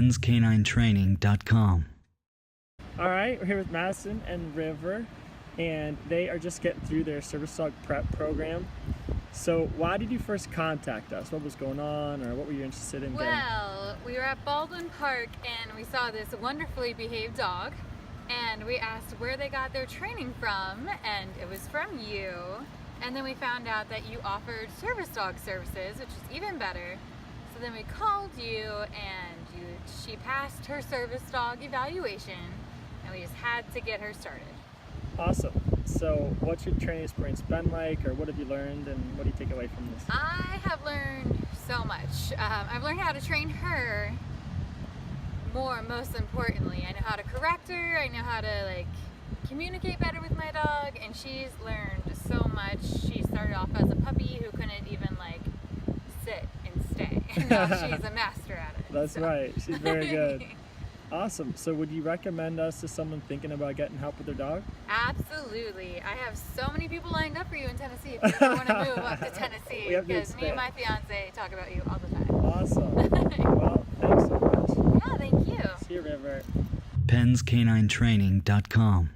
PennsCanineTraining.com. All right, we're here with Madison and River, and they are just getting through their service dog prep program. So why did you first contact us? What was going on, or what were you interested in getting? Well, we were at Baldwin Park and we saw this wonderfully behaved dog, and we asked where they got their training from, and it was from you. And then we found out that you offered service dog services, which is even better. So then we called you, and she passed her service dog evaluation, and we just had to get her started. Awesome. So what's your training experience been like, or what have you learned, and what do you take away from this? I have learned so much. I've learned how to train her more, most importantly. I know how to correct her, I know how to communicate better with my dog, and she's learned so much. She started off as a puppy who couldn't even sit and stay, and now she's a master at it. That's right, she's very good. Awesome. So would you recommend us to someone thinking about getting help with their dog? Absolutely. I have so many people lined up for you in Tennessee if you ever want to move up to Tennessee, because me and my fiance talk about you all the time. Awesome. Well, thanks so much. Yeah, thank you. See you, River. PennsCanineTraining.com.